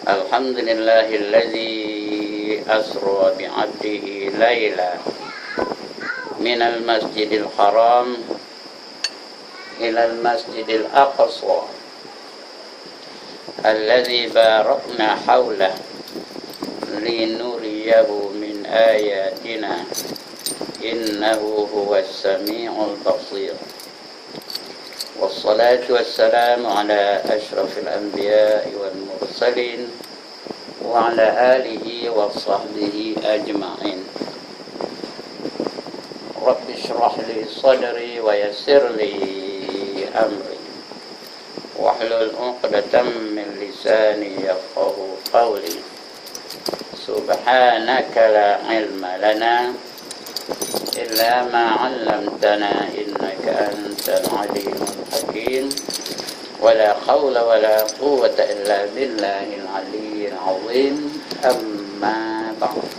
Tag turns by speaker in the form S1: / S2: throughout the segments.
S1: Alhamdulillahilladzi asra bi'abdihi layla minal masjidil haram ilal masjidil aqsa alladzi barakna hawlah linuriyahu min ayatina innahu huwas sami'ul basir. Wassalatu wassalamu ala ashrafil anbiya'i wal mursalin wa ala alihi wa sahbihi ajma'in. Rabbi shrah li sadri wa yassir li amri wahlul 'uqdatam min lisani yafqahu qawli. Subhanaka la ilma lana illa ma 'allamtana innaka antal alimul hakim. Wala hawla wala quwwata illa billahil aliyyil azim. Amma ba'd.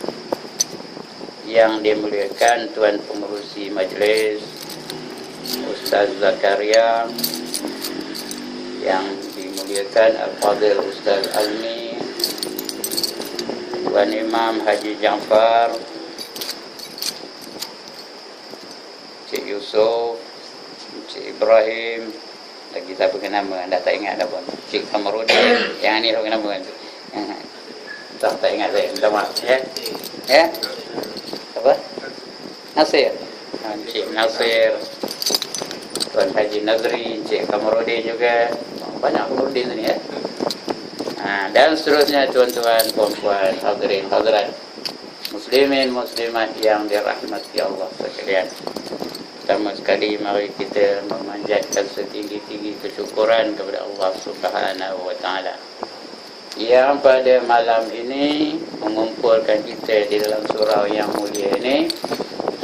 S1: Yang dimuliakan Tuan Pengerusi Majlis Ustaz Zakaria, yang dimuliakan Al-Fadhil Ustaz Almi, Tuan Imam Haji Ja'far, Cik Yusuf, Cik Ibrahim, lagi tak pakai nama, anda tak ingat dah pun. Cik Kamarudin, yang ni pakai nama kan. Tak ingat saya, minta maaf ya. Ya? Apa? Nasir. Cik Nasir, Tuan Haji Nazri, Cik Kamarudin juga. Banyak Kamarudin ni ya. Dan seterusnya tuan-tuan, puan-puan, hadirin, hadirat, muslimin, muslimat yang dirahmati Allah sekalian. Pertama sekali mari kita memanjatkan setinggi-tinggi kesyukuran kepada Allah Subhanahu wa taala yang pada malam ini mengumpulkan kita di dalam surau yang mulia ini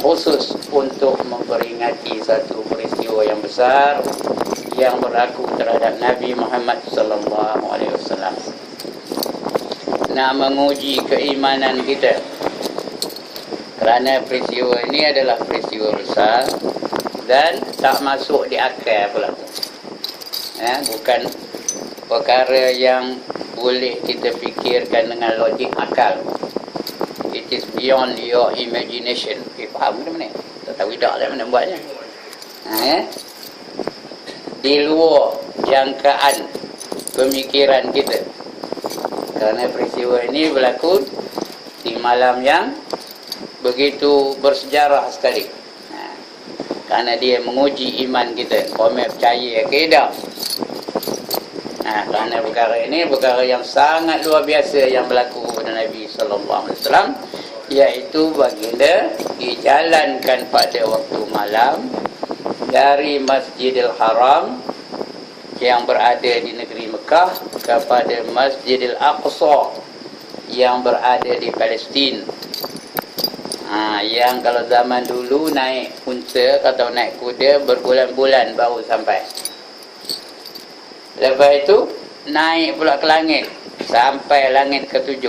S1: khusus untuk memperingati satu peristiwa yang besar yang berlaku terhadap Nabi Muhammad sallallahu alaihi wasallam. Nak menguji keimanan kita. Kerana peristiwa ini adalah peristiwa besar dan tak masuk di akal pula. Bukan perkara yang boleh kita fikirkan dengan logik akal. It is beyond your imagination. Faham ke mana? Tak tahu tak lah mana buatnya. Di luar jangkaan pemikiran kita. Kerana peristiwa ini berlaku di malam yang begitu bersejarah sekali. Kerana dia menguji iman kita. Kami percaya ke tidak? Kerana perkara ini perkara yang sangat luar biasa yang berlaku pada Nabi SAW, iaitu baginda dijalankan pada waktu malam dari Masjidil Haram yang berada di negeri Mekah kepada Masjidil Aqsa yang berada di Palestin. Yang kalau zaman dulu naik unta atau naik kuda berbulan-bulan baru sampai. Lepas itu naik pula ke langit sampai langit ke-7,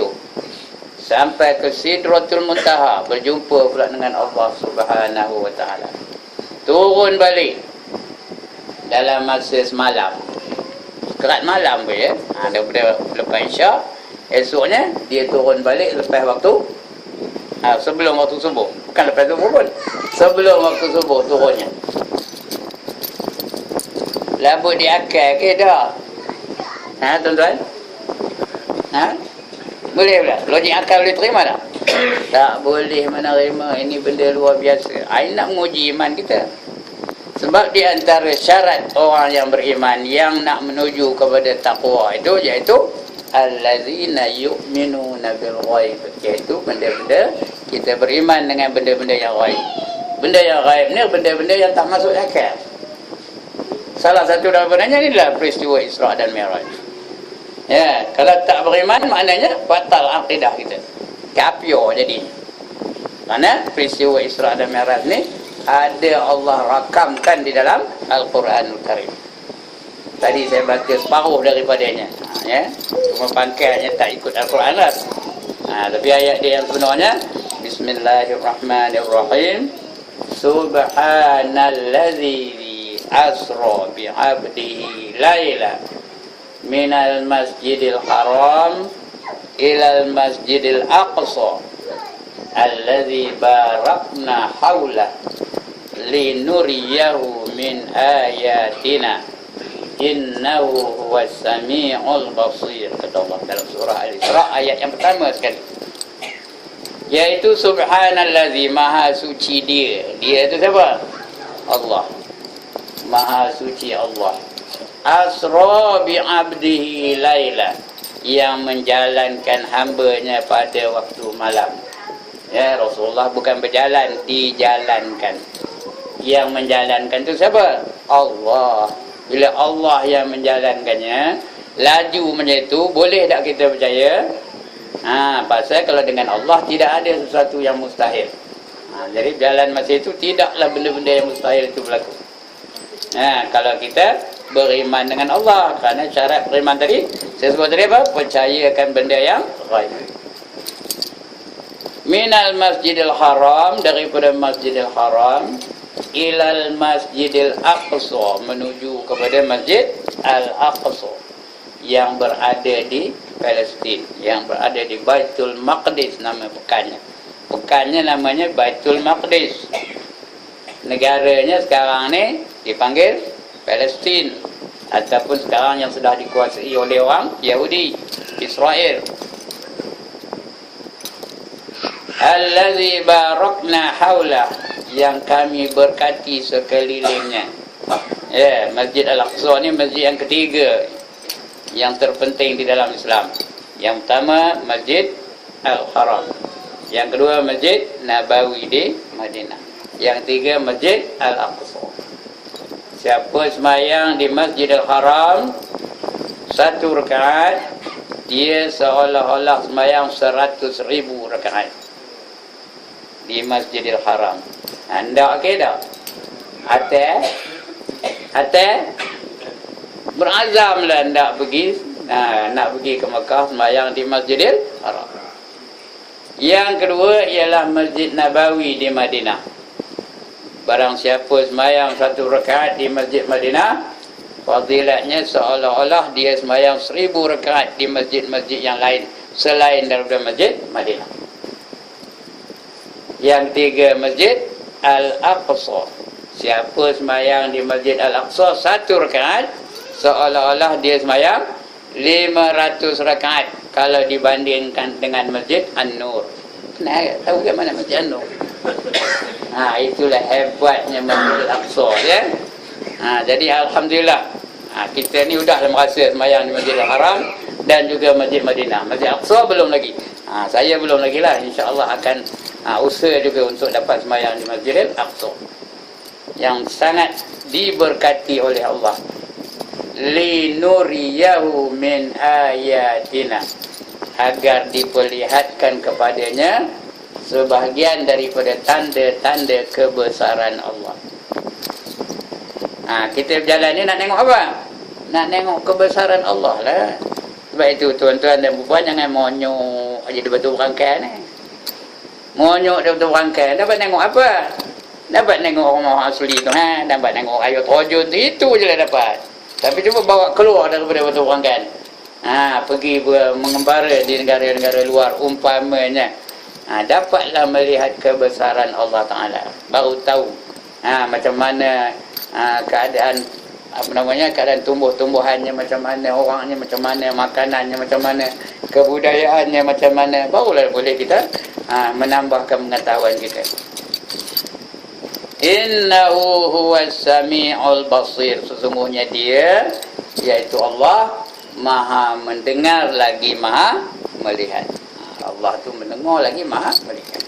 S1: sampai ke Sidratul Muntaha, berjumpa pula dengan Allah Subhanahu wa taala. Turun balik dalam masa semalam, kerat malam pun ya. Daripada lepas Isyak, esoknya dia turun balik lepas waktu sebelum waktu subuh. Bukan lepas subuh pun, sebelum waktu subuh turunnya. Labut di akal ke dah? Tuan-tuan? Boleh pula? Logik akal boleh terima tak? Tak boleh menerima. Ini benda luar biasa. Ini nak menguji iman kita. Sebab di antara syarat orang yang beriman yang nak menuju kepada taqwa itu, iaitu allazina yu'minuna bil ghaib, iaitu benda-benda kita beriman dengan benda-benda yang ghaib. Benda yang ghaib ni benda-benda yang tak masuk akal. Salah satu daripadanya inilah peristiwa Isra dan Mi'raj. Ya, kalau tak beriman maknanya batal akidah kita. Kafir jadinya. Kerana peristiwa Isra dan Mi'raj ni ada Allah rakamkan di dalam Al-Quranul Karim. Tadi saya baca separuh daripadanya. Ya, cuma pangkalnya tak ikut Al-Quran lah. Tapi ayat dia yang sebenarnya, Bismillahirrahmanirrahim. Subhanallazi asra bi'abdihi laila minal masjidil haram ilal masjidil aqsa alladzi barakna haulah linuriyahu min ayatina innahu huwas sami'ul basir, kata Allah dalam surah Al-Isra ayat yang pertama sekali, yaitu subhanallazi, maha suci dia itu siapa? Allah, maha suci Allah. Asra bi'abdihi laila, yang menjalankan hambanya pada waktu malam. Ya, Rasulullah bukan berjalan, dijalankan. Yang menjalankan itu siapa? Allah. Bila Allah yang menjalankannya, laju macam itu, boleh tak kita percaya? Pasal kalau dengan Allah tidak ada sesuatu yang mustahil. Jadi jalan masa itu tidaklah benda-benda yang mustahil itu berlaku. Kalau kita beriman dengan Allah, kerana syarat beriman tadi saya sebut tadi apa? Percayakan benda yang ghaib. Minal masjidil haram, daripada masjidil haram, ilal masjidil aqsa, menuju kepada masjid al-aqsa yang berada di Palestin, yang berada di Baitul Maqdis, nama pekannya. Pekannya namanya Baitul Maqdis. Negaranya sekarang ni dipanggil Palestin, ataupun sekarang yang sudah dikuasai oleh orang Yahudi, Israel. Allazi barakna haulah, yang kami berkati sekelilingnya. Ya, Masjid Al-Aqsa ni masjid yang ketiga yang terpenting di dalam Islam. Yang pertama Masjid Al-Haram, yang kedua Masjid Nabawi di Madinah, yang ketiga Masjid Al-Aqsa. Siapa semayang di Masjidil Haram 1 rakaat, dia seolah-olah semayang 100,000 rakaat di Masjidil Haram. Anda okey tak? Atas berazamlah nak pergi ke Mekah semayang di Masjidil Haram. Yang kedua ialah Masjid Nabawi di Madinah. Barang siapa semayang 1 rakaat di Masjid Madinah, fadilatnya seolah-olah dia semayang 1000 rakaat di masjid-masjid yang lain selain daripada Masjid Madinah. Yang ketiga Masjid Al-Aqsa. Siapa semayang di Masjid Al-Aqsa 1 rakaat, seolah-olah dia semayang 500 rakaat kalau dibandingkan dengan Masjid An-Nur. Nah, tahu ke mana Masjid An-Nur? Itulah hebatnya Masjid Al-Aqsa, ya. Jadi alhamdulillah, kita ni dah merasa semayang di Masjid Al-Haram dan juga Masjid Madinah. Masjid Al-Aqsa belum lagi. Saya belum lagi lah, insya-Allah akan usaha juga untuk dapat semayang di Masjid Al-Aqsa yang sangat diberkati oleh Allah. Linuriyahu min ayatina, agar diperlihatkan kepadanya sebahagian daripada tanda-tanda kebesaran Allah. Kita berjalan ni nak tengok apa? Nak tengok kebesaran Allah lah. Sebab itu tuan-tuan dan puan jangan monyok aja di batu berangkai ni. Monyok di batu berangkai, dapat tengok apa? Dapat tengok orang asli tu, dapat tengok ayat rojun tu, itu je lah dapat. Tapi cuba bawa keluar daripada batu berangkai. Pergi mengembara di negara-negara luar umpamanya. Dapatlah melihat kebesaran Allah Ta'ala, baru tahu macam mana keadaan keadaan tumbuh-tumbuhannya macam mana, orangnya macam mana, makanannya macam mana, kebudayaannya macam mana, barulah boleh kita menambahkan pengetahuan kita. Innahu huwas sami'ul basir, sesungguhnya dia, iaitu Allah, maha mendengar lagi maha melihat. Allah tu mendengar lagi maha melihat.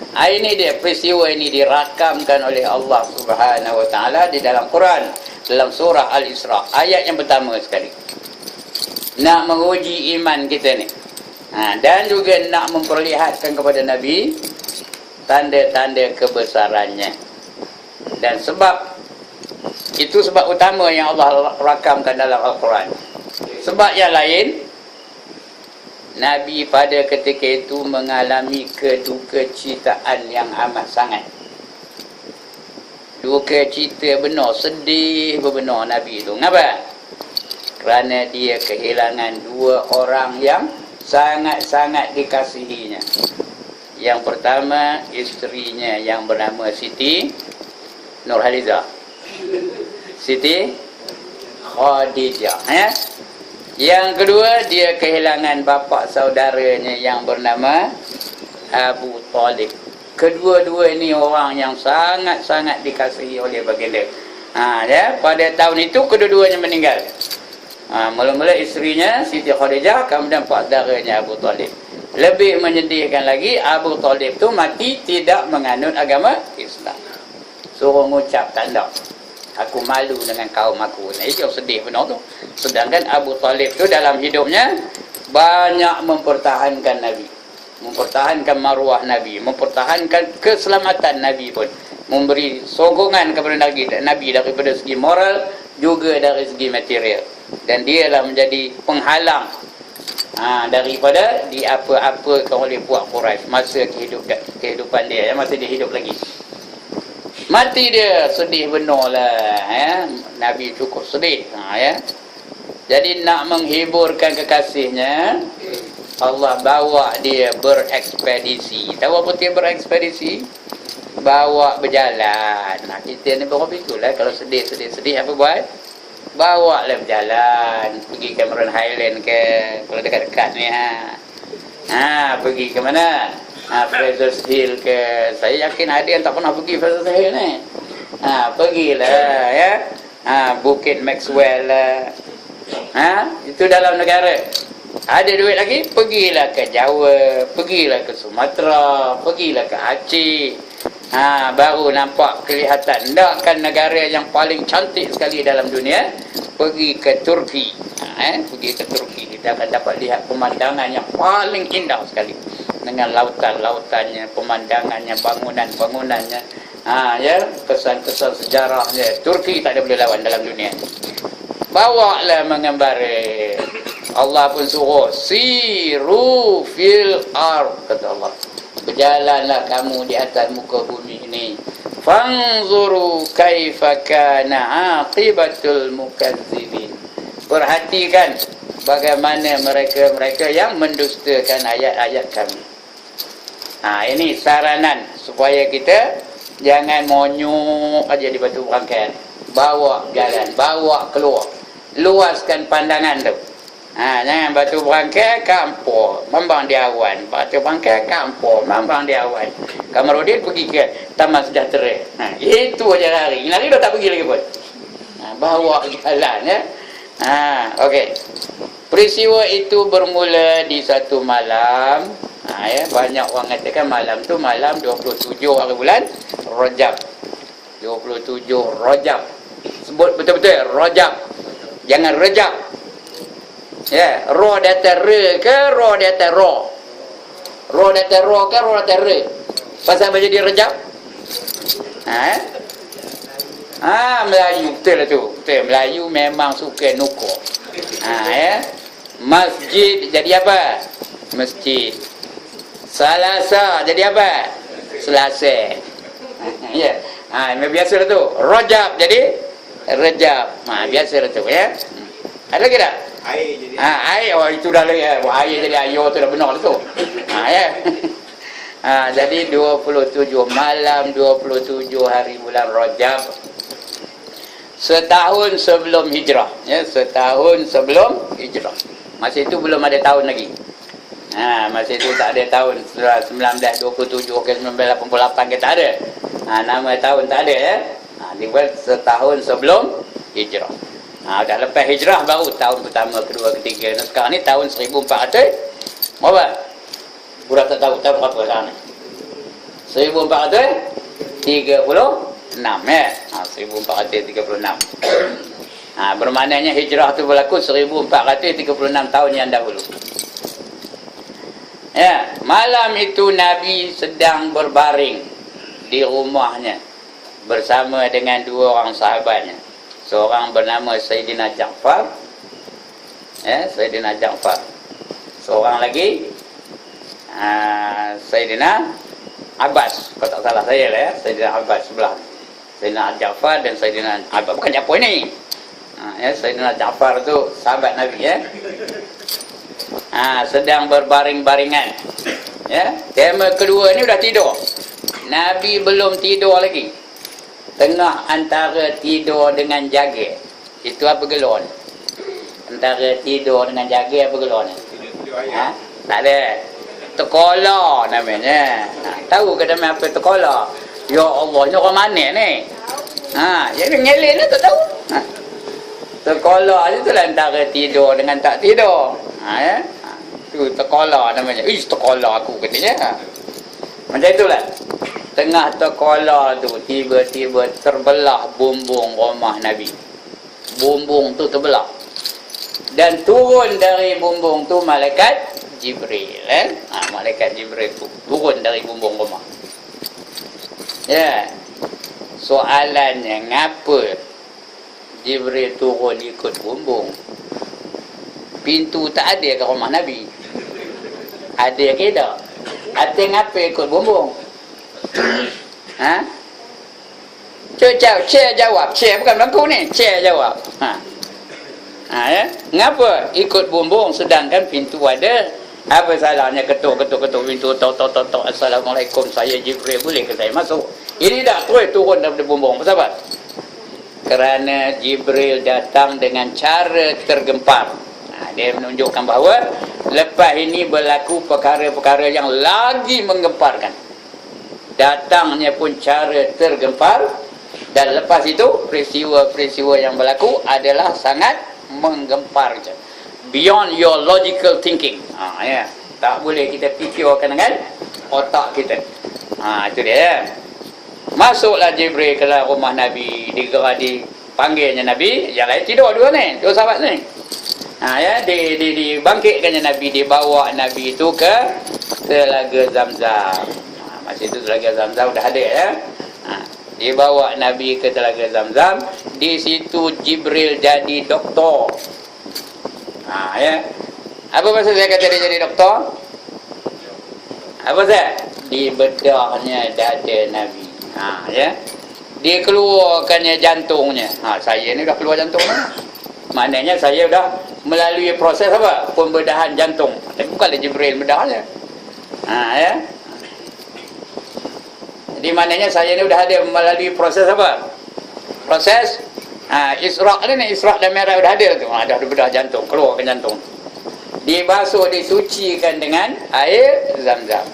S1: Ini dia, peristiwa ini dirakamkan oleh Allah Subhanahu Wa Taala di dalam Quran, dalam surah Al-Isra, ayat yang pertama sekali. Nak menguji iman kita ni, dan juga nak memperlihatkan kepada Nabi tanda-tanda kebesarannya. Dan sebab itu sebab utama yang Allah rakamkan dalam Al-Quran. Sebab yang lain, Nabi pada ketika itu mengalami kedukecitaan yang amat sangat. Duka cita benar, sedih benar Nabi itu. Kenapa? kerana dia kehilangan dua orang yang sangat-sangat dikasihinya. Yang pertama, isterinya yang bernama Siti Nurhaliza, Siti Khadijah, ya. Yang kedua, dia kehilangan bapa saudaranya yang bernama Abu Talib. Kedua-dua ini orang yang sangat-sangat dikasihi oleh baginda. Ya, pada tahun itu kedua-duanya meninggal. Mula-mula isterinya Siti Khadijah, kemudian pak saudaranya Abu Talib. Lebih menyedihkan lagi, Abu Talib tu mati tidak menganut agama Islam. Suruh mengucap tanda, aku malu dengan kaum aku. Nah, itu yang sedih benar tu. Sedangkan Abu Talib tu dalam hidupnya banyak mempertahankan Nabi, mempertahankan maruah Nabi, mempertahankan keselamatan Nabi pun, memberi sokongan kepada Nabi daripada segi moral juga dari segi material. Dan dialah menjadi penghalang daripada di apa-apa oleh puak Quraisy masa kehidupan dia, masa dia hidup lagi. Mati dia sedih benar lah, ya. Nabi cukup sedih, ya. Jadi nak menghiburkan kekasihnya, Allah bawa dia berekspedisi. Tahu apa dia berekspedisi? Bawa berjalan. Nah, kita ni berapa itulah kalau sedih apa buat? Bawa lah berjalan, pergi Cameron Highland ke, kalau dekat-dekat ni, pergi ke mana? Fraser's Hill ke. Saya yakin ada yang tak pernah pergi Fraser's Hill ni. Pergilah, ya. Bukit Maxwell lah. Itu dalam negara. Ada duit lagi, pergilah ke Jawa, pergilah ke Sumatera, pergilah ke Aceh. Baru nampak kelihatan. Tak kan negara yang paling cantik sekali dalam dunia? Pergi ke Turki. Pergi ke Turki, kita akan dapat lihat pemandangan yang paling indah sekali, dengan lautan-lautannya, pemandangannya, bangunan-bangunannya, ya, kesan-kesan sejarahnya. Turki tak ada boleh lawan dalam dunia. Bawalah mengembara. Allah pun suruh, siru fil ard, kata Allah, berjalanlah kamu di atas muka bumi ini. Fanzuru kaifa kana aqibatul mukazzibin. Perhatikan bagaimana mereka yang mendustakan ayat-ayat kami. Ini saranan supaya kita jangan monyok aja di batu berangkai. Bawa jalan, bawa keluar, luaskan pandangan tu. Jangan batu berangkai kampur Mambang di awan, batu berangkai kampur Mambang di awan. Kamarudin pergi ke Taman Sejahtera. Itu aja lari dah tak pergi lagi pun. Bawa jalan, ya. Okey. Peristiwa itu bermula di satu malam. Ya, banyak orang katakan malam tu malam 27 hari bulan Rajab. 27 Rajab. Sebut betul-betul Rajab. Jangan Rajab. Ya, ro di atas re ke ro di atas ro? Ro di atas ro ke ro di atas re? Pasal apa jadi Rajab? Melayu betul lah tu. Betul, Melayu memang suka nukur. Ya. Masjid jadi apa? Masjid. Selasa jadi apa? Selasa. Ya. Biasa lah tu. Rajab jadi Rajab. Biasa lah tu, ya. Ada lagi tak?
S2: Air jadi
S1: air. Itu dah lagi. Air jadi air tu dah benar lah tu. Ya. Jadi 27 malam 27 hari bulan Rajab, setahun sebelum hijrah, ya, setahun sebelum hijrah. Masa itu belum ada tahun lagi. Masa itu tak ada tahun 1927 ke 1988 ke, tak ada. Nama tahun tak ada, ya. Dibuat setahun sebelum hijrah. Dah lepas hijrah baru tahun pertama, kedua, ketiga. Sekarang ni tahun 1400 berapa? Budak tak tahu berapa sekarang ni. 1436, ya. 1436. Bermaknanya hijrah tu berlaku 1436 tahun yang dahulu. Ya, malam itu Nabi sedang berbaring di rumahnya bersama dengan dua orang sahabatnya. Seorang bernama Sayyidina Ja'far, ya, Sayyidina Ja'far. Seorang lagi Sayyidina Abbas, kalau tak salah saya lah, ya, Sayyidina Abbas sebelah. Sayyidina Ja'far dan Sayyidina Abbas, bukan Ja'far ini. Ya, Sayyidina Ja'far tu sahabat Nabi ya. Sedang berbaring-baringan. Ya, tema kedua ni dah tidur. Nabi belum tidur lagi. Tengah antara tidur dengan jaga. Itu apa gelon? Antara tidur dengan jaga apa gelon? Tak ada. Tekola namanya. Tahu ke nama apa tekola? Ya Allah, ni orang mana ni? Yang ngelak ni tak tahu. Tekola tu lah antara tidur dengan tak tidur. Ya. Tu tekola namanya. Tekola aku katanya. Macam itulah. Tengah tekola tu tiba-tiba terbelah bumbung rumah Nabi. Bumbung tu terbelah. Dan turun dari bumbung tu malaikat Jibril. Malaikat Jibril tu turun dari bumbung rumah. Ya. Soalannya, ngapa Jibril turun ikut bumbung? Pintu tak ada ke rumah Nabi? Ada ke tak? Ada ngapa ikut bumbung? Cik jawab. Cik bukan berlaku ni. Cik jawab. Ya? Ngapa ikut bumbung sedangkan pintu ada? Apa salahnya ketuk pintu, tok. Assalamualaikum, saya Jibril, boleh ke saya masuk? Ini dah terus turun daripada bumbung. Apa? Kerana Jibril datang dengan cara tergempar. Dia menunjukkan bahawa lepas ini berlaku perkara-perkara yang lagi menggemparkan. Datangnya pun cara tergempar. Dan lepas itu peristiwa-peristiwa yang berlaku adalah sangat menggemparkan. Beyond your logical thinking. Ya. Tak boleh kita fikirkan dengan otak kita. Itu dia ya. Masuklah Jibril ke dalam rumah Nabi. Dipanggilnya Nabi. Yang lain tidur dua ni. Dua sahabat ni. Ya, dibangkitkannya Nabi. Dibawa Nabi itu ke Telaga Zamzam. Masa itu Telaga Zamzam dah ada ya. Dibawa Nabi ke Telaga Zamzam. Di situ Jibril jadi doktor. Ya. Apa maksud saya kata dia jadi doktor? Apa saya? Dibedahnya dada Nabi. Ya. Dia keluarkannya jantungnya. Saya ni dah keluar jantungnya. Maknanya saya dah melalui proses apa? Pembedahan jantung. Tapi bukanlah Jibril bedahnya. Ya. Jadi maknanya saya ni dah ada melalui proses apa? Proses Isra' ni, Isra' dan Mi'raj dah ada tu. Dah bedah jantung, keluarkan jantung. Dibasuh, disucikan dengan air Zam-Zam.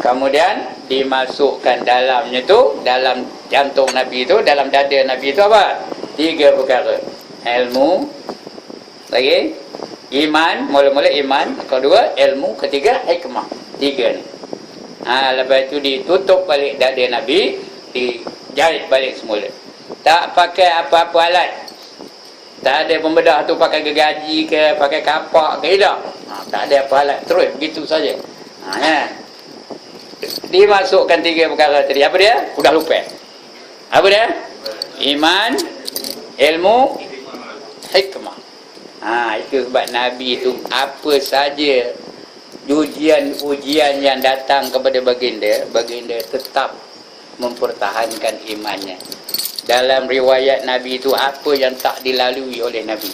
S1: Kemudian dimasukkan dalamnya tu, dalam jantung Nabi tu, dalam dada Nabi tu apa? 3 perkara. Ilmu, lagi iman, mula-mula iman, kedua ilmu, ketiga hikmah. 3 ni. Lepas itu ditutup balik dada Nabi, dijahit balik semula. Tak pakai apa-apa alat. Tak ada pembedah tu pakai gergaji ke, pakai kapak ke, tidak. Tak ada apa alat, terus begitu saja. Ya. Dimasukkan 3 perkara tadi. Apa dia? Sudah lupa. Apa dia? Iman, ilmu, hikmah. Itu sebab Nabi itu apa saja ujian yang datang kepada baginda tetap mempertahankan imannya. Dalam riwayat Nabi itu apa yang tak dilalui oleh Nabi?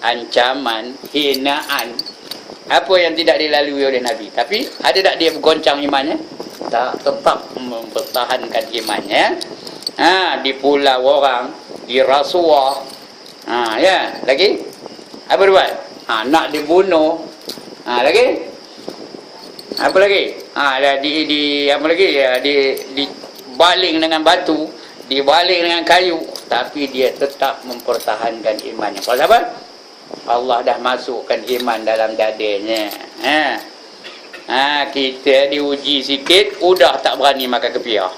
S1: Ancaman, hinaan, apa yang tidak dilalui oleh Nabi. Tapi ada tak dia bergoncang imannya? Tak, tetap mempertahankan imannya. Di pulau orang, di rasuah. Ya, lagi? Apa dia buat? Nak dibunuh. Lagi? Apa lagi? Apa lagi? Dibaling dengan batu, dibaling dengan kayu, tapi dia tetap mempertahankan imannya. Pasal apa? Allah dah masukkan iman dalam dadanya. Kita diuji sikit, udah tak berani makan kepiah.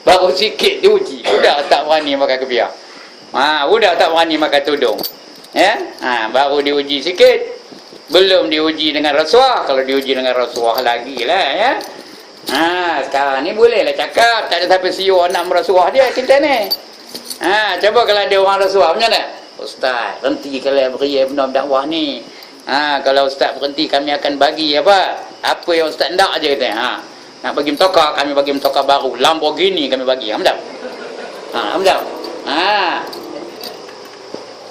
S1: Baru sikit diuji, udah tak berani makan kepiah. Udah tak berani makan tudung. Ya? Baru diuji sikit. Belum diuji dengan rasuah. Kalau diuji dengan rasuah lagi lah ya. Sekarang ni bolehlah cakap. Tak ada siapa siur nak merasuah dia kita ni. Coba kalau ada orang rasuah macam mana? Ustaz, berhenti kalau beri benar dakwah ni. Kalau ustaz berhenti kami akan bagi apa? Apa yang ustaz nak aja kata. Nak bagi metoka, kami bagi metoka baru. Lamborghini kami bagi. Hamdah. Hamdah.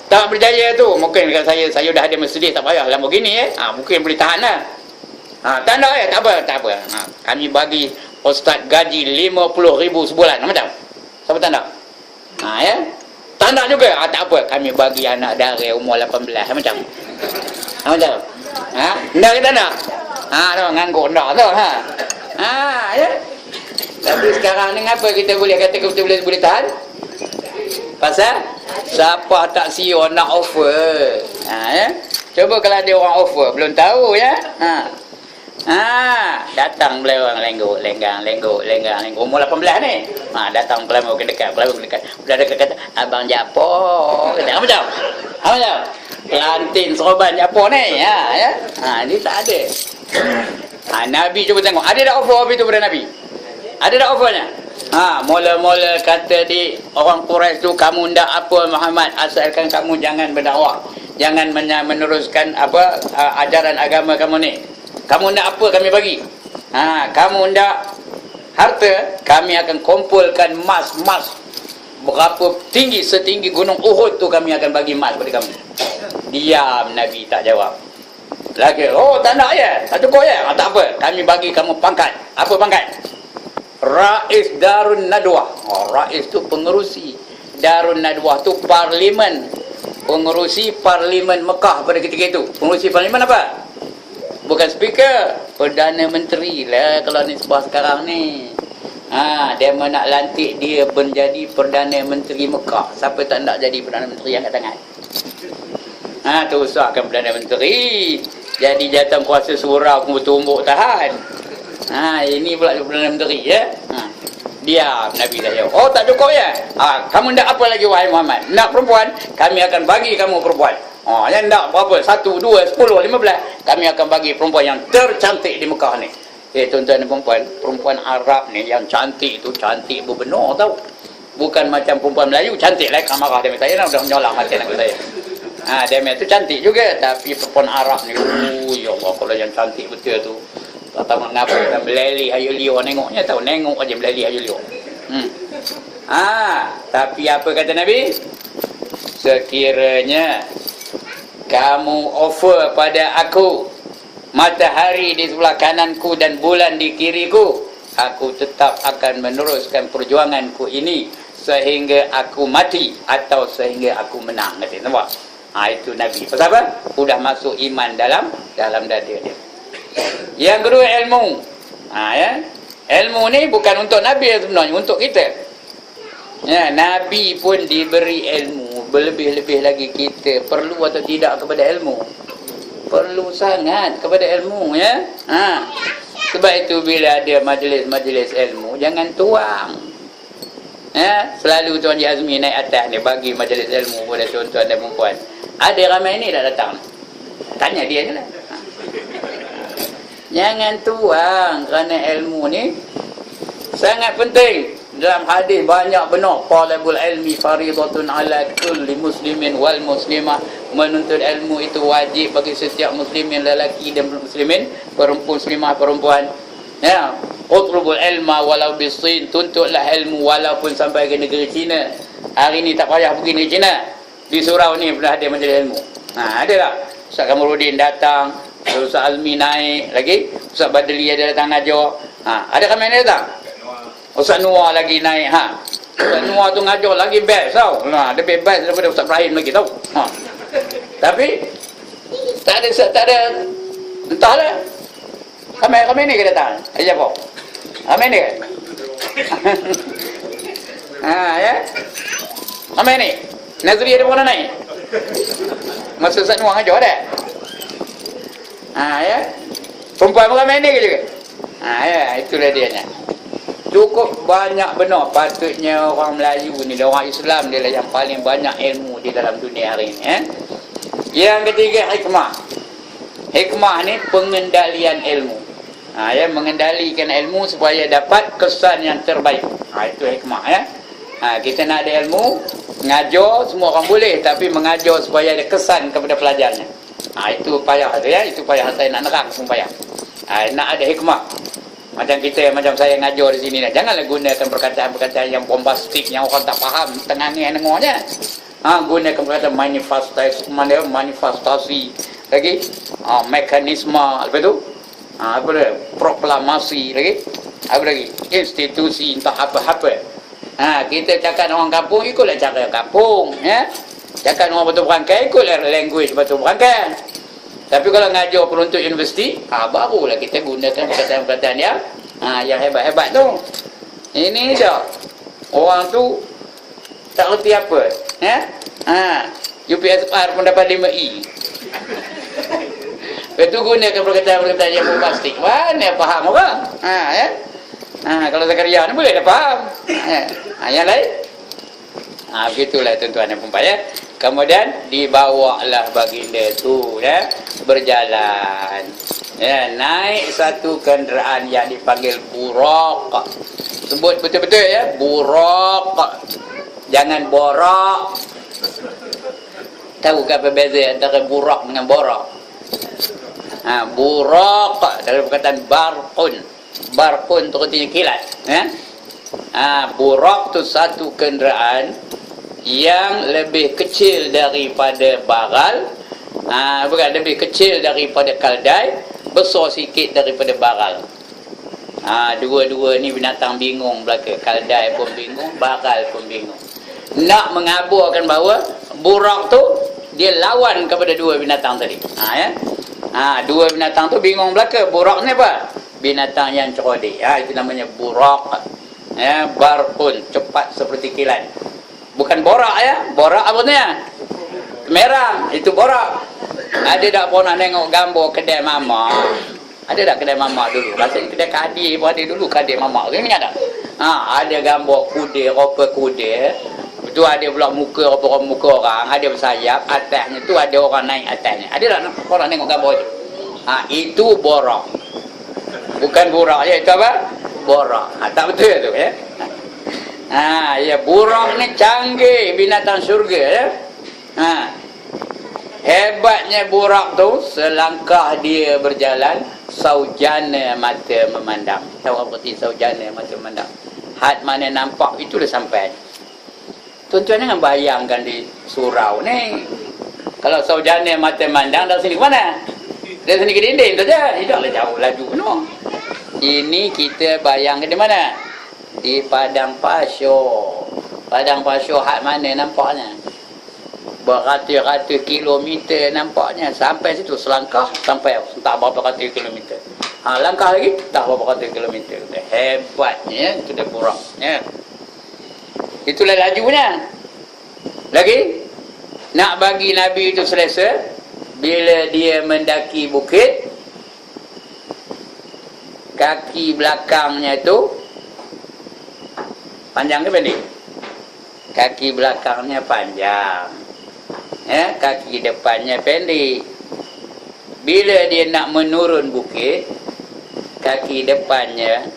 S1: Tak berjaya tu, mungkin kalau saya dah ada Mercedes, tak payah Lamborghini mungkin boleh tahan lah. Tak nak tak apa. Kami bagi ustaz gaji 50,000 sebulan, macam? Siapa tak nak? Ya. Tak nak juga, tak apa, kami bagi anak dara umur 18, macam? Macam? Nak ke tak nak? Ngangguk nak tu. Ya. Tapi sekarang ni apa kita boleh kata kita boleh tahan? Pasal siapa tak siur nak offer. Ya. Cuba kalau ada orang offer belum tahu ya. Datang pula orang lenggang umur 18 ni. Datang pelama ke dekat. Udah dekat kata abang Japo. Kata macam. Macam. Pelantin seroban Japo ni. Ya. Ni tak ada. Nabi cuba tengok. Ada tak offer itu pada Nabi? Ada tak offernya? Mula-mula kata di orang Quraisy tu, kamu ndak apa Muhammad, asalkan kamu jangan berdakwah, jangan meneruskan ajaran agama kamu ni. Kamu ndak apa kami bagi. Kamu ndak harta, kami akan kumpulkan emas berapa tinggi, setinggi gunung Uhud tu kami akan bagi emas kepada kamu. Diam, Nabi tak jawab. Lagi, tak nak ya? Tak cukup ya? Tak apa, kami bagi kamu pangkat. Apa pangkat? Rais Darun Nadwah. Rais tu pengerusi. Darun Nadwah tu parlimen. Pengerusi parlimen Mekah pada ketika itu. Pengerusi parlimen apa? Bukan speaker, Perdana Menteri lah kalau ni sebab sekarang ni. Dia nak lantik dia menjadi Perdana Menteri Mekah. Siapa tak nak jadi Perdana Menteri, angkat tangan. Tu usahkan Perdana Menteri. Jadi jatuh kuasa surau pun tumbuk tahan. Ini pula Perdana Menteri ya. Diam, Nabi dah jawab. Tak cukup ya? Kamu nak apa lagi wahai Muhammad? Nak perempuan? Kami akan bagi kamu perempuan. Yang nak berapa? 1, 2, 10, 15. Kami akan bagi perempuan yang tercantik di Mekah ni. Tuan-tuan dan perempuan Arab ni yang cantik tu, cantik berbenar tau. Bukan macam perempuan Melayu, cantik lah. Kamarah dia saya dah menyolak mati nak saya. Dia tu cantik juga. Tapi perempuan Arab ni, ya Allah, kalau yang cantik betul tu, tak tahu kenapa kan meleleh ayu liur nengoknya tahu, nengok aja meleleh ayu liur. Tapi apa kata Nabi? Sekiranya kamu offer pada aku matahari di sebelah kananku dan bulan di kiriku, aku tetap akan meneruskan perjuanganku ini sehingga aku mati atau sehingga aku menang. Kata nampak? Itu Nabi. Pasal apa? Sudah masuk iman dalam dada dia. Yang kedua ilmu. Ya. Ilmu ni bukan untuk Nabi sebenarnya, untuk kita. Ya, Nabi pun diberi ilmu, berlebih-lebih lagi kita perlu atau tidak kepada ilmu? Perlu sangat kepada ilmu ya. Sebab itu bila ada majlis-majlis ilmu jangan tuang. Ya, selalu Tuan Haji Azmi naik atas ni bagi majlis ilmu kepada tuan-tuan dan puan. Ada ramai ni dah datang. Tanya dia je lah. Jangan tuang, kerana ilmu ni sangat penting. Dalam hadis banyak benar, talabul ilmi faridatun ala kulli muslimin wal muslimah. Menuntut ilmu itu wajib bagi setiap muslimin lelaki dan muslimin muslimah perempuan. Ya, utlubul ilma walau bisin, tuntutlah ilmu walaupun sampai ke negeri China. Hari ni tak payah pergi negeri China. Di surau ni pernah ada majlis ilmu. Ada tak? Ustaz Kamarudin datang, Ustaz Azmi naik lagi, Ustaz Badli ada datang ngajar. Ada kami ni datang? Ustaz Nuar lagi naik. Ustaz Nuar tu ngajar lagi best tau. Dia best daripada Ustaz Ibrahim lagi tau. Tapi tak ada entahlah. Kami ni ke datang? Aja apa? Kami ni ke? Ya. Kami ni. Nazri ada pernah naik? Masa Ustaz Nuar ngajar ada? Ya. Perempuan pun kami ni ke juga? Ya, itulah dia nya. Cukup banyak benar patutnya orang Melayu ni, orang Islam dia lah yang paling banyak ilmu di dalam dunia hari ni. Yang ketiga hikmah. Hikmah ni pengendalian ilmu. Ya, mengendalikan ilmu supaya dapat kesan yang terbaik. Itu hikmah ya. Kita nak ada ilmu, mengajar semua orang boleh, tapi mengajar supaya ada kesan kepada pelajarnya. Itu payah tu ya, itu payah, saya nak nerang pun payah. Nak ada hikmah. Macam kita, macam saya ngajar di sini, janganlah gunakan perkataan-perkataan yang bombastik yang orang tak faham, tengah-tengah dengarnya. Gunakan perkataan manifestasi lagi, mekanisme, apa tu? Apa dia? Proklamasi lagi. Apa lagi? Institusi, entah apa-apa. Kita cakap orang kampung, ikutlah cara kampung, ya. Cakap orang betul berangkai, ikutlah language betul berangkai. Tapi kalau ngajar penuntut universiti, barulah kita gunakan perkataan-perkataan yang hebat-hebat tu. Ini dah. Orang tu tak reti apa, ya. UPSR pun dapat 5E. Betul gunakan perkataan-perkataan yang bombastik. Mana faham orang? Ya. Kalau Zakaria ni boleh dah faham. Yang lain? Begitulah tuan-tuan dan puan ya. Kemudian dibawalah baginda tu, ya, berjalan. Ya, naik satu kenderaan yang dipanggil buraq. Sebut betul-betul ya, buraq. Jangan borak. Tahu apa beza antara buraq dengan borak? Buraq dari perkataan barqun. Barqun tu artinya kilat, ya. Buraq tu satu kenderaan yang lebih kecil daripada baral, bukan, lebih kecil daripada kaldai, besar sikit daripada baral. Dua-dua ni binatang bingung belaka. Kaldai pun bingung, baral pun bingung. Nak mengabarkan bahawa buraq tu dia lawan kepada dua binatang tadi. Ya. Dua binatang tu bingung belaka. Buraq ni apa? Binatang yang cerdik. Itu namanya buraq. Ya, barqun, cepat seperti kilat. Bukan borak ya. Borak apa ni? Merah, itu borak. Ada tak pernah tengok gambar kedai mama? Ada tak kedai mama dulu? Rasanya kedai kadir pun ada dulu, kadir mama. Ini ada. Ada gambar kuda, rupa kuda. Tu ada pula muka, rupa muka orang, ada bersayap, atasnya tu ada orang naik atasnya. Ada tak orang tengok gambar itu? Itu borak. Bukan borak ya, itu apa? Borak. Tak betul tu ya. Ya, buraq ni canggih, binatang syurga ya. Hebatnya buraq tu, selangkah dia berjalan, saujana mata memandang. Tahu apa arti saujana mata memandang? Had mana nampak itu dah sampai. Tuan-tuan jangan bayangkan di surau ni. Kalau saujana mata memandang dari sini ke mana? Dari sini ke dinding saja. Tidaklah jauh laju penuh. Ini kita bayangkan di mana? Di padang pasir. Padang pasir hak mana nampaknya? Beratus-ratus kilometer nampaknya. Sampai situ selangkah, sampai tak berapa ratus kilometer. Langkah lagi, tak berapa ratus kilometer. Hebatnya, itu dah buraq. Ya. Itulah lajunya. Lagi, nak bagi Nabi itu selesa, bila dia mendaki bukit, kaki belakangnya itu panjang ke pendek? Kaki belakangnya panjang, ya, kaki depannya pendek. Bila dia nak menurun bukit, kaki depannya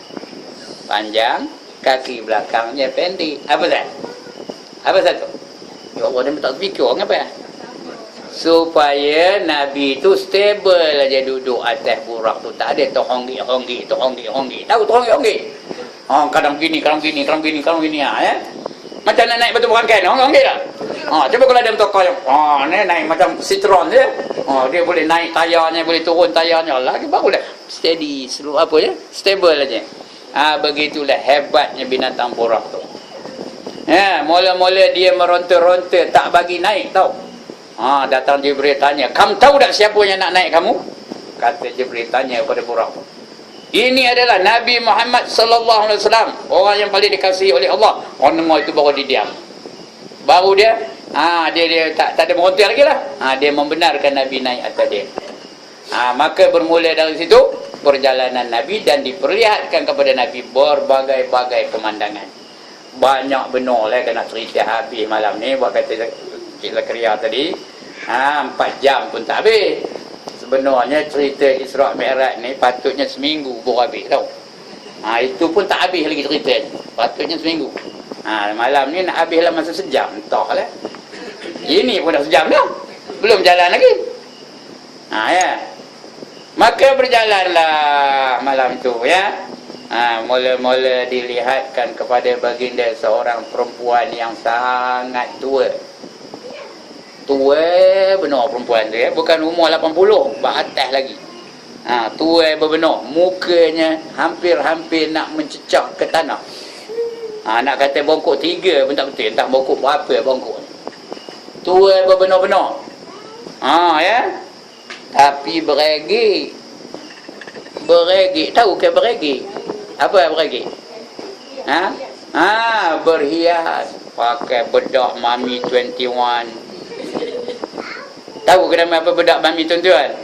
S1: panjang, kaki belakangnya pendek. Apa tak? Apa satu? Ya Allah, dia tak fikir orang apa ya? Supaya Nabi itu stable aja duduk atas buraq tu. Tak ada terhonggik-honggik. Tahu terhonggik-honggik? Kadang gini ya. Macam nak naik batu berangkai, honggik tak? Cuba kalau ada tokau yang ni naik macam Citroen je. Dia boleh naik tayarnya, boleh turun tayarnya. Lagi barulah steady, seluruh apa ya? Stable aja. Begitulah hebatnya binatang buraq tu. Ya, mula-mula dia meronta-ronta, tak bagi naik tau. Datang Jibril tanya, kamu tahu tak siapa yang nak naik kamu? Kata Jibril tanya kepada buraq. Ini adalah Nabi Muhammad sallallahu alaihi wasallam, orang yang paling dikasihi oleh Allah. Orang dengar itu baru dia diam. Baru dia tak ada meronta lagi lah. Dia membenarkan Nabi naik atas dia. Maka bermula dari situ perjalanan Nabi dan diperlihatkan kepada Nabi berbagai-bagai pemandangan. Banyak benar lah kena cerita habis malam ni. Buat kata Cik Zakaria tadi 4 jam pun tak habis. Sebenarnya cerita Isra' Mi'raj ni patutnya seminggu baru habis tau. Itu pun tak habis lagi cerita ni. Patutnya seminggu. Malam ni nak habis lah masa sejam. Entahlah. Ini pun dah sejam dah. Belum jalan lagi. Ya. Maka berjalanlah malam tu ya. Mula-mula dilihatkan kepada baginda seorang perempuan yang sangat tua. Tua benar perempuan tu ya, bukan umur 80, atas lagi. Tua benar, mukanya hampir-hampir nak mencecah ke tanah. Nak kata bongkok 3 pun tak betul, entah bongkok berapa bongkok ni. Tua benar-benar. Ya. Tapi beregi. Beregi, tahu ke beregi? Apa beregi? Berhias, pakai bedak Mami 21. Tahu ke nama apa bedak Mami 21?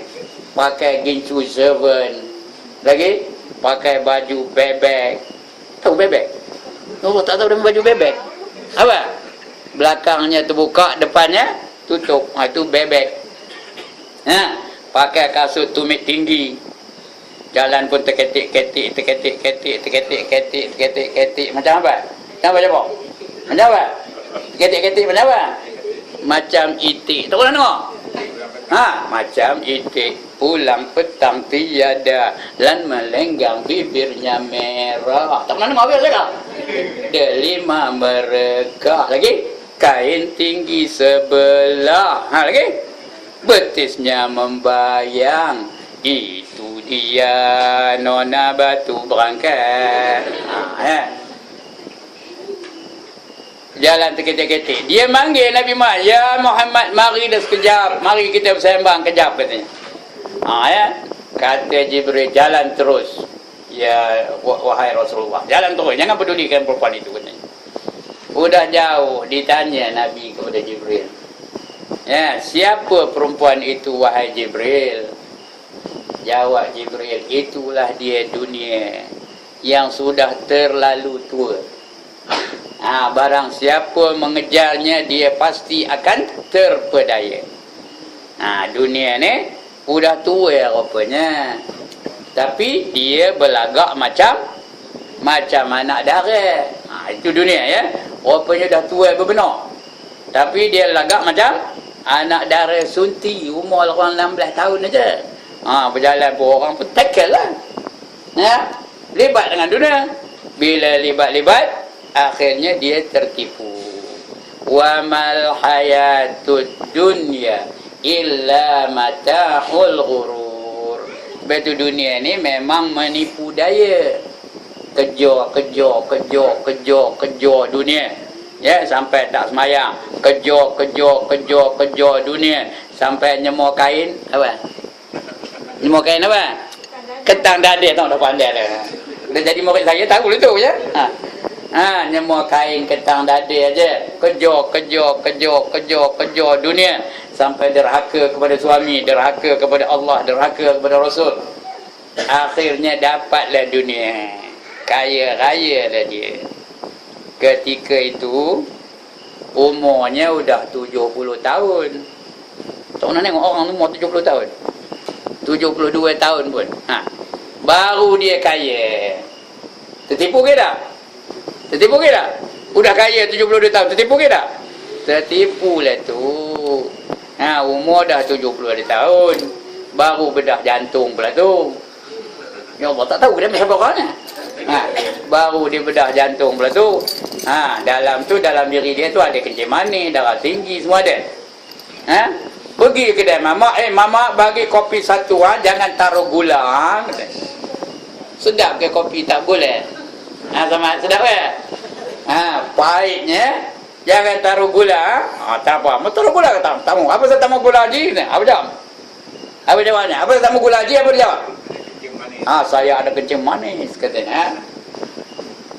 S1: Pakai gincu 7. Lagi pakai baju bebek. Tahu bebek? Oh, tak tahu nama baju bebek. Apa? Belakangnya terbuka, depannya tutup. Itu bebek. Pakai kasut tumit tinggi. Jalan pun terketik-ketik. Macam apa? Macam apa? Macam apa? Terketik-ketik macam apa? Macam itik. Tak pernah tengok? Macam itik. Pulang petang tiada, lan melenggang bibirnya merah. Tak pernah tengok apa saya? Delima meregah. Lagi? Kain tinggi sebelah. Lagi? Betisnya membayang. Itu dia nona batu berangkat. Jalan terketik-ketik. Dia manggil Nabi Muhammad, "Ya Muhammad, mari dah sekejap. Mari kita bersembang kejap," katanya. Kata Jibril, "Jalan terus. Ya wahai Rasulullah, jalan terus. Jangan pedulikan perempuan itu," katanya. Udah jauh ditanya Nabi kepada Jibril. Siapa perempuan itu wahai Jibril? Jawab Jibril, itulah dia dunia yang sudah terlalu tua. Barang siapa mengejarnya, dia pasti akan terpedaya. Dunia ni sudah tua rupanya. Tapi dia berlagak macam anak dara. Itu dunia ya. Rupanya dah tua benar. Tapi dia lagak macam anak dara sunti, umur orang 16 tahun aja. Berjalan pun orang pun tackle lah. Libat dengan dunia. Bila libat-libat, akhirnya dia tertipu. Wa mal hayatud dunya illa mata'ul ghurur. Betul, dunia ni memang menipu daya. Kejar dunia. Sampai tak semayang. Kejar dunia. Sampai nyemur kain. Apa? Nyemur kain apa? Ketang dadah. Tahu dah pandai dah. Dah jadi murid saya, tahu lah tu ya. Nyemur kain ketang dadah aja. Kejar dunia. Sampai derhaka kepada suami, derhaka kepada Allah, derhaka kepada Rasul. Akhirnya dapatlah dunia. Kaya raya dah dia. Ketika itu umurnya udah 70 tahun. Tak pernah tengok orang umur 70 tahun. 72 tahun pun. Baru dia kaya. Tertipu ke tak? Tertipu ke tak? Udah kaya 72 tahun. Tertipu ke tak? Tertipu lah tu. Umur dah 72 tahun. Baru bedah jantung pula tu. Ya Allah, tak tahu dia macam orang ni. Baru dia bedah jantung pula tu. Dalam diri dia tu ada kencing manis, darah tinggi, semua ada. Pergi kedai mama, mama bagi kopi satu, jangan taruh gula. Sedap ke kopi? Tak boleh. Sama sedap ke? Pahitnya jangan taruh gula. Tak apa. Mau taruh gula ke tamu? Apa saya tamu gula haji? Apa jawab? Apa jawabnya? Apa saya tamu gula haji? Apa dia jawab? Saya ada kencing manis katanya.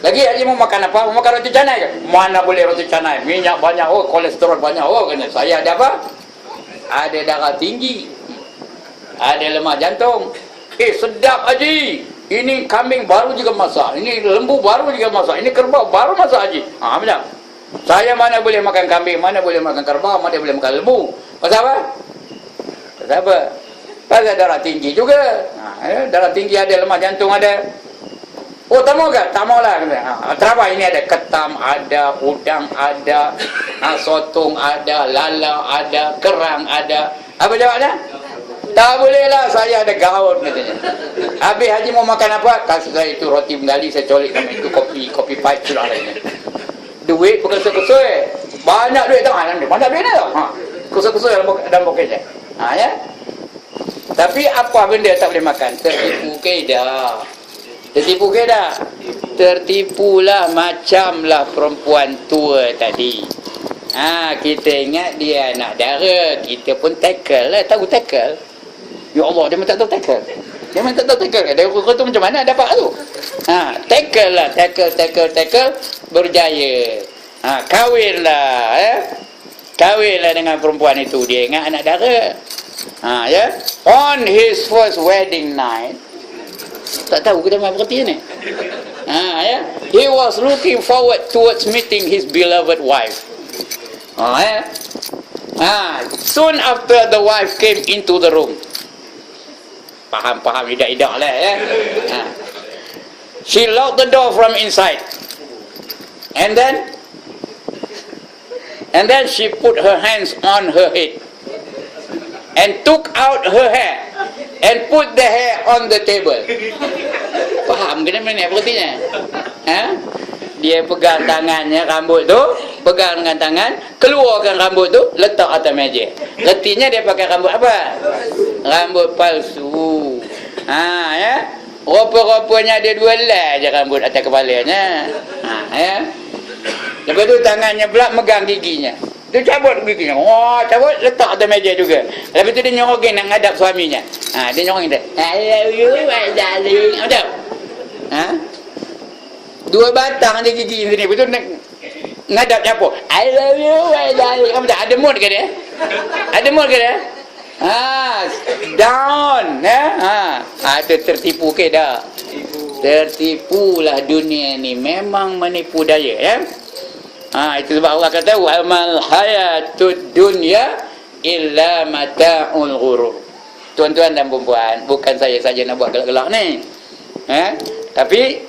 S1: Lagi haji mau makan apa? Mau makan roti canai ke? Mana boleh roti canai? Minyak banyak, kolesterol banyak. Katanya. Saya ada apa? Ada darah tinggi, ada lemah jantung. Sedap haji. Ini kambing baru juga masak, ini lembu baru juga masak, ini kerbau baru masak haji. Macam saya mana boleh makan kambing, mana boleh makan kerbau, mana boleh makan lembu. Pasal apa? Pasal apa? Pasal darah tinggi juga. Darah tinggi ada, lemah jantung ada. Tak mau ke? Tak mau lah. Terapa ini ada ketam, ada udang, ada sotong, ada lala, ada kerang, ada. Apa jawabnya? Tak boleh lah, saya ada gaun katanya. Habis haji mau makan apa? Kasih saya itu roti menggali, saya colik sama itu kopi pahit tu lah lainnya. Duit berkesur-kesur. Banyak duit tau. Banyak duit tau. Kesur-kesur dalam pokoknya. Ya. Tapi apa benda tak boleh makan? Tertipu ke dah? Tertipu ke dah? Tertipulah macamlah perempuan tua tadi. Kita ingat dia anak dara, kita pun tackle lah. Tahu tackle? Ya Allah, dia memang tak tahu tackle. Dia memang tak tahu tackle. Dia kata macam mana dapat tu? Tackle lah, tackle, berjaya. Kahwinlah, kahwinlah dengan perempuan itu. Dia ingat anak dara. Ya. On his first wedding night, tak tahu kita main berarti ni. Ya. He was looking forward towards meeting his beloved wife. Ya. Soon after the wife came into the room. Faham idak-idak lah ya. She locked the door from inside. And then she put her hands on her head and took out her hair and put the hair on the table. Faham ke mana berartinya? Dia pegang tangannya, rambut tu, pegang dengan tangan, keluarkan rambut tu, letak atas meja. Retinya dia pakai rambut apa? Rambut palsu. Ya. Rupa-rupanya dia 2 helai je rambut atas kepalanya. Ya. Lepas tu tangannya pula megang giginya. Dia cabut giginya. Cabut, letak atas meja juga. Lepas tu dia nyorogin nak ngadap suaminya. Dia nyorogin dia. I love you, my darling. Macam? 2 batang dia gigi sini. Lepas tu ngadap nyapu. I love you, my darling. Macam? Ada mood ke dia? Ada mood ke dia? Down. Ada tertipu ke dah? Tertipulah dunia ni. Memang menipu daya. Ya? Itu sebab Allah kata wa mal hayatud dunya illa mata'ul ghurur. Tuan-tuan dan puan-puan, bukan saya saja nak buat gelak-gelak ni. Tapi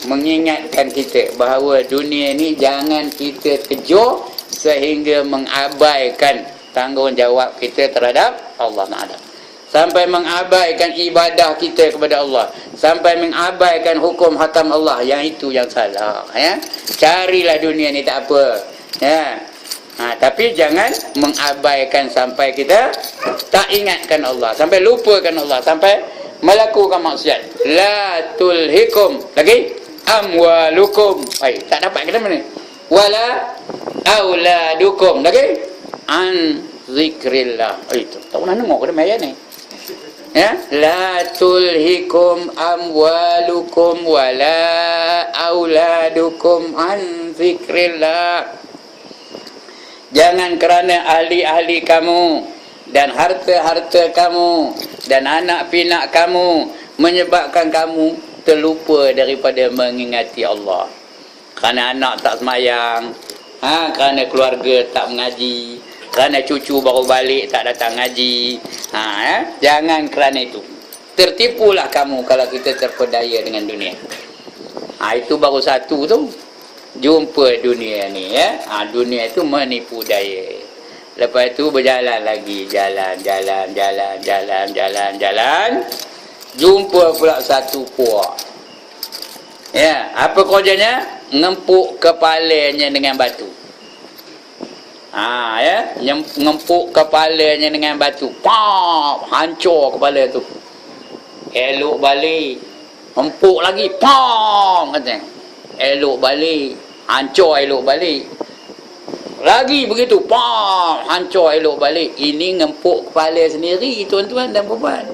S1: mengingatkan kita bahawa dunia ni jangan kita kejut sehingga mengabaikan tanggungjawab kita terhadap Allah Ta'ala. Sampai mengabaikan ibadah kita kepada Allah, sampai mengabaikan hukum hatam Allah, yang itu yang salah. Ya, carilah dunia ni tak apa. Ya, tapi jangan mengabaikan sampai kita tak ingatkan Allah, sampai lupakan Allah, sampai melakukan maksiat. La tulhikum lagi amwalukum. Tak dapat kita mana? Wala auladukum lagi an zikrillah. Itu tak pernah dengar ke ayat ni? Ya, la tulhikum amwalukum wala auladukum an zikrillah. Jangan kerana ahli-ahli kamu dan harta-harta kamu dan anak pinak kamu menyebabkan kamu terlupa daripada mengingati Allah. Kerana anak tak semayang, kerana keluarga tak mengaji, kerana cucu baru balik tak datang ngaji. Jangan kerana itu. Tertipulah kamu kalau kita terpedaya dengan dunia. Itu baru satu tu. Jumpa dunia ni ya. Dunia itu menipu daya. Lepas itu berjalan lagi, jalan. Jumpa pula satu puak. Ya, apa kerjanya? Ngempuk kepalanya dengan batu. Ya, ngempuk kepalanya dengan batu. Pam, hancur kepala tu. Elok balik. Empuk lagi. Pam, katanya. Elok balik. Hancur elok balik. Lagi begitu. Pam, hancur elok balik. Ini ngempuk kepala sendiri, tuan-tuan dan puan.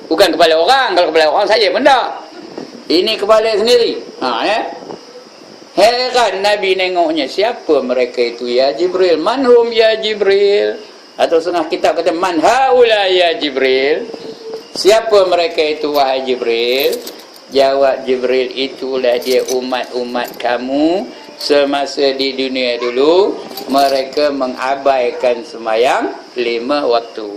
S1: Bukan kepala orang. Kalau kepala orang saya pun tak. Ini kepala sendiri. Ya. Heran Nabi nengoknya, siapa mereka itu ya Jibril? Manhum ya Jibril? Atau setengah kitab kata man haula ya Jibril? Siapa mereka itu wahai Jibril? Jawab Jibril, itulah dia umat-umat kamu semasa di dunia dulu. Mereka mengabaikan semayang 5 waktu.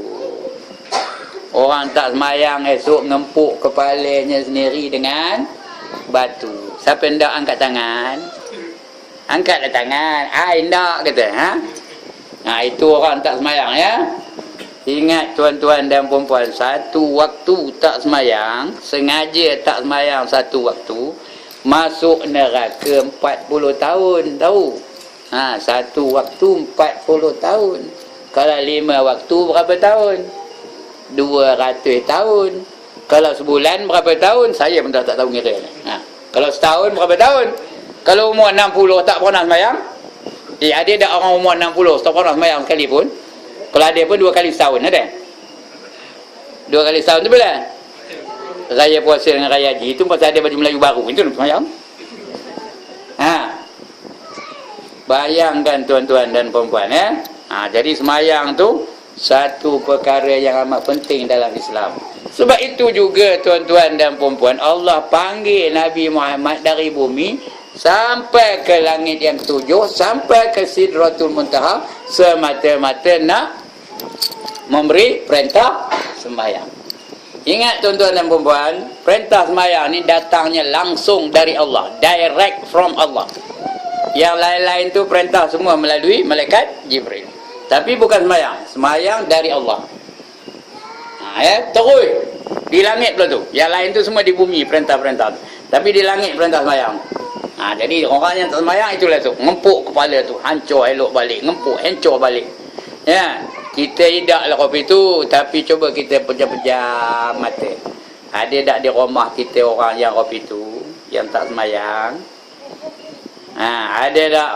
S1: Orang tak semayang esok ngempuk kepalanya sendiri dengan batu. Siapa hendak angkat tangan? Angkatlah tangan. Hendak kata. Itu orang tak semayang ya. Ingat tuan-tuan dan puan-puan, satu waktu tak semayang, sengaja tak semayang satu waktu, masuk neraka 40 tahun, tahu? Satu waktu 40 tahun. Kalau 5 waktu berapa tahun? 200 tahun. Kalau sebulan berapa tahun? Saya pun dah tak tahu ngira. Kalau setahun berapa tahun? Kalau umur 60 tak pernah semayang? Ada tak orang umur 60 tak pernah semayang sekali pun? Kalau ada pun 2 kali setahun ada? 2 kali setahun tu bila? Raya puasa dengan raya haji itu pasal ada baju Melayu baru. Itu semayang. Bayangkan tuan-tuan dan perempuan jadi semayang tu satu perkara yang amat penting dalam Islam. Sebab itu juga tuan-tuan dan perempuan, Allah panggil Nabi Muhammad dari bumi sampai ke langit yang ketujuh, sampai ke Sidratul Muntaha, semata-mata nak memberi perintah sembahyang. Ingat tuan-tuan dan perempuan, perintah sembahyang ni datangnya langsung dari Allah, direct from Allah. Yang lain-lain tu perintah semua melalui malaikat Jibril. Tapi bukan sembahyang, sembahyang dari Allah. Terus di langit pula tu. Yang lain tu semua di bumi perintah-perintah tu. Tapi di langit perintah sembahyang. Jadi orang yang tak sembahyang itulah tu, ngempuk kepala tu, hancur elok balik, ngempuk hancur balik. Kita hidaklah kopi tu, tapi cuba kita pejam-pejam mata. Ada tak di rumah kita orang yang kopi tu yang tak sembahyang? Ada tak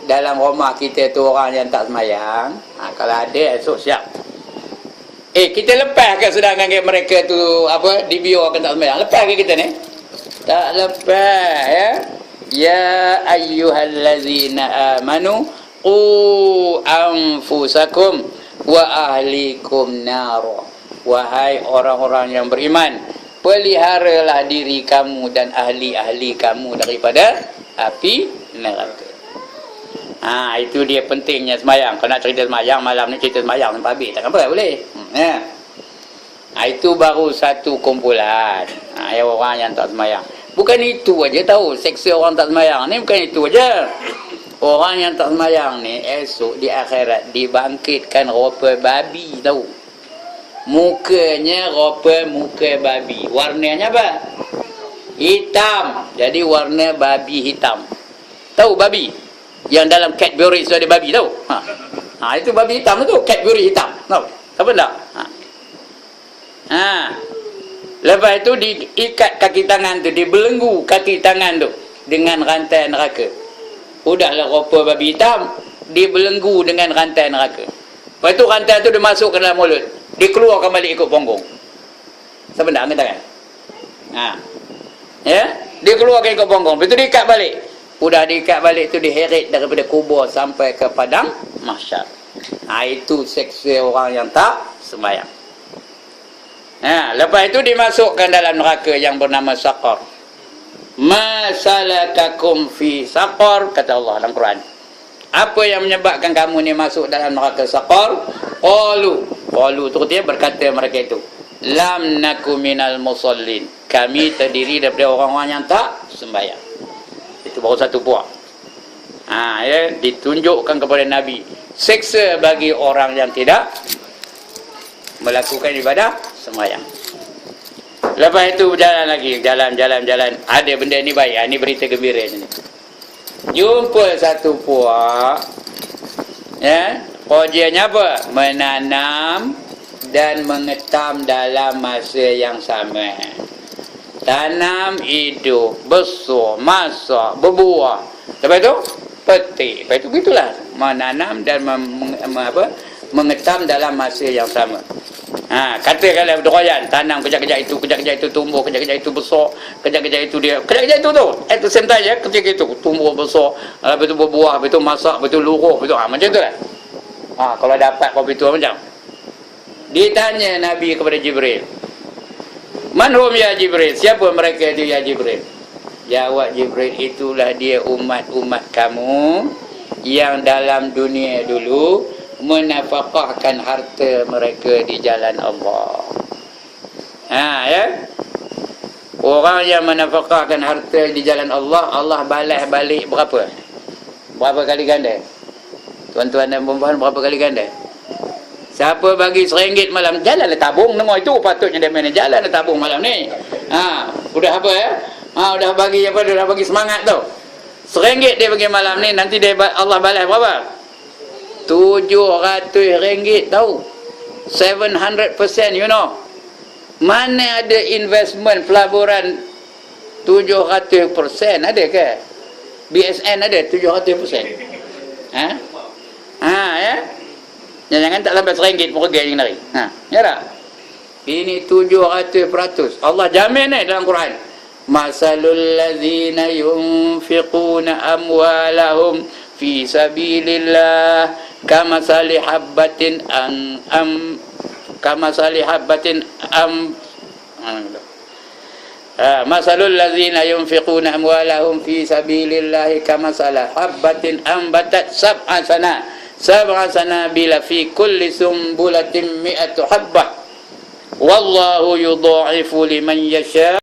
S1: dalam rumah kita tu orang yang tak sembahyang? Kalau ada, esok siap. Kita lepas ke sedangkan mereka tu dibiarkan tak sembahyang? Lepas ke kita ni? Tak lepas Ya ayyuhallazina amanu qu anfusakum wa ahlikum nara. Wahai orang-orang yang beriman, peliharalah diri kamu dan ahli-ahli kamu daripada api neraka. Itu dia pentingnya semayang. Kalau nak cerita semayang, malam ni cerita semayang sampai habis, tak apa boleh. Itu baru satu kumpulan orang yang tak semayang. Bukan itu aja tahu, seksa orang tak semayang ni bukan itu aja. Orang yang tak semayang ni esok di akhirat dibangkitkan rupa babi, tahu. Mukanya rupa muka babi. Warnanya apa? Hitam. Jadi warna babi hitam. Tahu babi? Yang dalam Cadbury itu ada babi, tahu? Itu babi hitam tu, Cadbury hitam. Tahu? Apa tak? Lepas itu diikat kaki tangan tu, dibelenggu kaki tangan tu dengan rantai neraka. Udahlah rupa babi hitam, dibelenggu dengan rantai neraka. Lepas itu rantai tu dimasuk ke dalam mulut, dikeluarkan balik ikut punggung. Siapa nak angkat tangan? Dikeluarkan ikut punggung. Lepas itu diikat balik. Udah diikat balik tu diheret daripada kubur sampai ke padang mahsyar. Itu seksa orang yang tak sembahyang. Lepas itu dimasukkan dalam neraka yang bernama Saqar. Ma salakakum fi Saqar, kata Allah dalam Quran. Apa yang menyebabkan kamu ni masuk dalam neraka Saqar? Qalu tu dia berkata mereka itu, lam naku minal musallin. Kami terdiri daripada orang-orang yang tak sembahyang. Itu baru satu buah. Ditunjukkan kepada Nabi, seksa bagi orang yang tidak melakukan ibadah sembahyang. Lepas itu berjalan lagi, jalan. Ada benda ni baik, ni berita gembira ni. Jumpa satu puak, kerjanya apa? Menanam dan mengetam dalam masa yang sama. Tanam hidup, besar, masak, berbuah. Lepas itu petik. Lepas itu begitulah, menanam dan mengetam dalam masa yang sama. Katakanlah berdoyan, tanam kejap-kejap itu tumbuh, kejap-kejap itu besar, kejap-kejap itu dia, kejap-kejap itu tu, at the same time ketika itu tumbuh besar, lepas itu berbuah, lepas itu masak, lepas itu luruh, lepas itu macam tu lah. Kalau dapat kopi tu macam ditanya Nabi kepada Jibril, manhum ya Jibril, siapa mereka itu ya Jibril? Jawab Jibril, itulah dia umat-umat kamu yang dalam dunia dulu menafkahkan harta mereka di jalan Allah. Orang yang menafkahkan harta di jalan Allah, Allah balas balik berapa? Berapa kali ganda? Tuan-tuan dan puan-puan, berapa kali ganda? Siapa bagi RM1 malam, jalanlah tabung nama itu patutnya dia mana jalanlah tabung malam ni. Udah apa ya? Udah bagi apa, dah bagi semangat tu. RM1 dia bagi malam ni, nanti dia Allah balas berapa? RM700 tahu. 700%, you know. Mana ada investment pelaburan 700%, ada ke? BSN ada 700%. Ya. Jangan tak sampai RM1 pun pergi nari. Ya tak? Ini 700%. Allah jamin dalam Quran. Masalul ladzina yunfiquna amwalahum fi sabilillah kamasali habbatin masalul ladzina yunfiquna amwalahum fi sabilillah kamasali habbatin ambatat sab'a sanabila fi kulli sumbulatin mi'atu habbah wallahu yudha'ifu liman yasha